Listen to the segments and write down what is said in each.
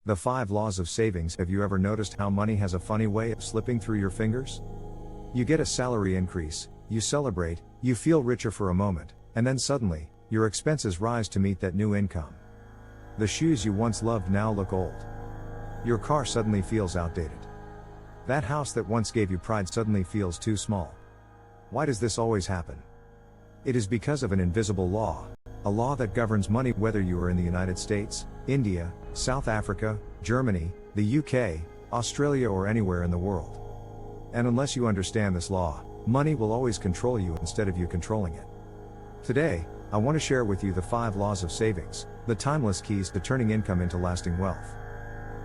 The 5 laws of savings. Have you ever noticed how money has a funny way of slipping through your fingers? You get a salary increase, you celebrate, you feel richer for a moment, and then suddenly, your expenses rise to meet that new income. The shoes you once loved now look old. Your car suddenly feels outdated. That house that once gave you pride suddenly feels too small. Why does this always happen? It is because of an invisible law. A law that governs money whether you are in the United States, India, South Africa, Germany, the UK, Australia or anywhere in the world. And unless you understand this law, money will always control you instead of you controlling it. Today, I want to share with you the 5 laws of savings, the timeless keys to turning income into lasting wealth.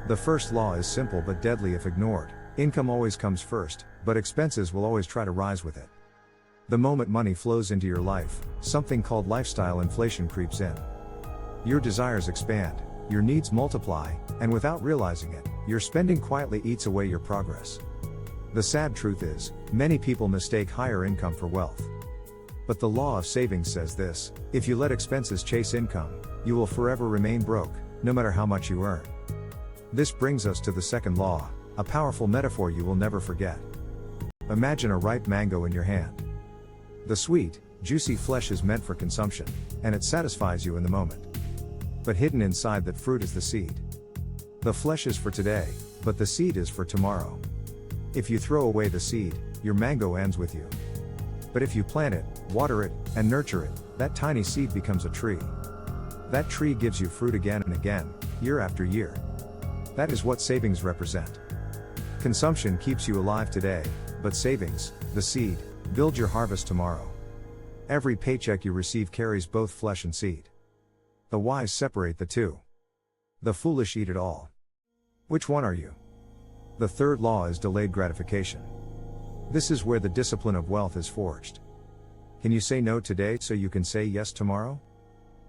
The first law is simple but deadly if ignored. Income always comes first, but expenses will always try to rise with it. The moment money flows into your life, something called lifestyle inflation creeps in. Your desires expand, your needs multiply, and without realizing it, your spending quietly eats away your progress. The sad truth is, many people mistake higher income for wealth. But the law of savings says this: if you let expenses chase income, you will forever remain broke, no matter how much you earn. This brings us to the second law, a powerful metaphor you will never forget. Imagine a ripe mango in your hand. The sweet, juicy flesh is meant for consumption, and it satisfies you in the moment. But hidden inside that fruit is the seed. The flesh is for today, but the seed is for tomorrow. If you throw away the seed, your mango ends with you. But if you plant it, water it, and nurture it, that tiny seed becomes a tree. That tree gives you fruit again and again, year after year. That is what savings represent. Consumption keeps you alive today, but savings, the seed, build your harvest tomorrow. Every paycheck you receive carries both flesh and seed. The wise separate the two. The foolish eat it all. Which one are you? The third law is delayed gratification. This is where the discipline of wealth is forged. Can you say no today so you can say yes tomorrow?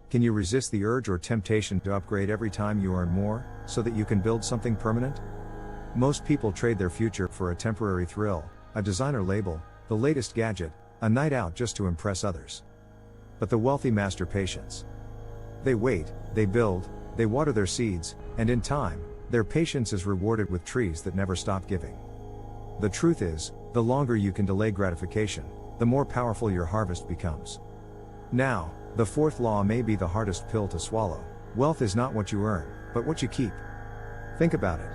Can you resist the urge or temptation to upgrade every time you earn more, so that you can build something permanent? Most people trade their future for a temporary thrill, a designer label, the latest gadget, a night out just to impress others. But the wealthy master patience. They wait, they build, they water their seeds, and in time, their patience is rewarded with trees that never stop giving. The truth is, the longer you can delay gratification, the more powerful your harvest becomes. Now, the fourth law may be the hardest pill to swallow. Wealth is not what you earn, but what you keep. Think about it.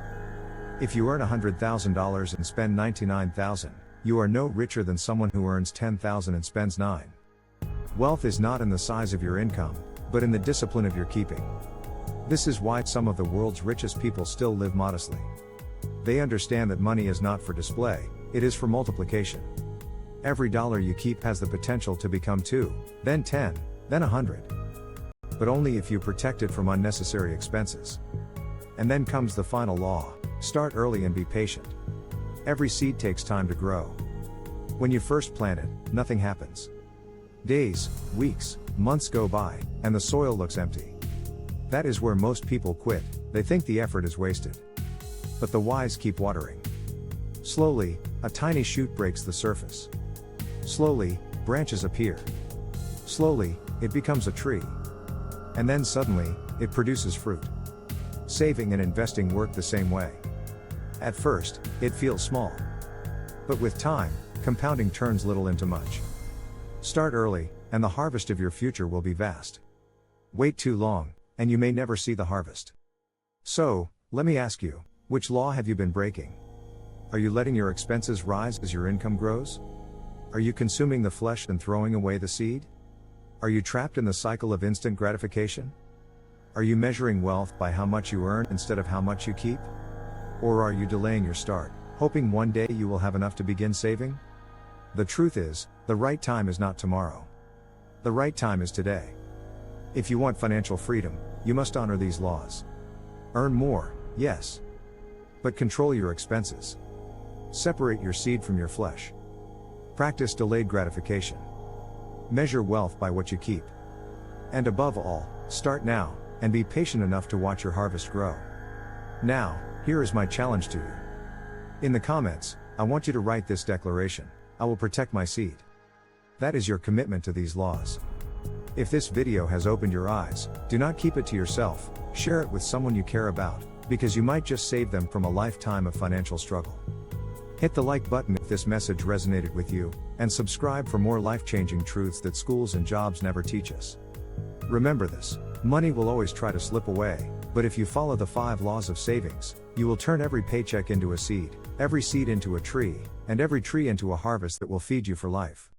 If you earn $100,000 and spend $99,000, you are no richer than someone who earns $10,000 and spends $9,000. Wealth is not in the size of your income, but in the discipline of your keeping. This is why some of the world's richest people still live modestly. They understand that money is not for display, it is for multiplication. Every dollar you keep has the potential to become 2, then 10, then 100. But only if you protect it from unnecessary expenses. And then comes the final law: start early and be patient. Every seed takes time to grow. When you first plant it, nothing happens. Days, weeks, months go by, and the soil looks empty. That is where most people quit. They think the effort is wasted. But the wise keep watering. Slowly, a tiny shoot breaks the surface. Slowly, branches appear. Slowly, it becomes a tree. And then suddenly, it produces fruit. Saving and investing work the same way. At first, it feels small. But with time, compounding turns little into much. Start early, and the harvest of your future will be vast. Wait too long, and you may never see the harvest. So, let me ask you, which law have you been breaking? Are you letting your expenses rise as your income grows? Are you consuming the flesh and throwing away the seed? Are you trapped in the cycle of instant gratification? Are you measuring wealth by how much you earn instead of how much you keep? Or are you delaying your start, hoping one day you will have enough to begin saving? The truth is, the right time is not tomorrow. The right time is today. If you want financial freedom, you must honor these laws. Earn more, yes. But control your expenses. Separate your seed from your flesh. Practice delayed gratification. Measure wealth by what you keep. And above all, start now, and be patient enough to watch your harvest grow. Now, here is my challenge to you. In the comments, I want you to write this declaration: I will protect my seed. That is your commitment to these laws. If this video has opened your eyes, do not keep it to yourself, share it with someone you care about, because you might just save them from a lifetime of financial struggle. Hit the like button if this message resonated with you, and subscribe for more life-changing truths that schools and jobs never teach us. Remember this: money will always try to slip away, but if you follow the 5 laws of savings, you will turn every paycheck into a seed, every seed into a tree, and every tree into a harvest that will feed you for life.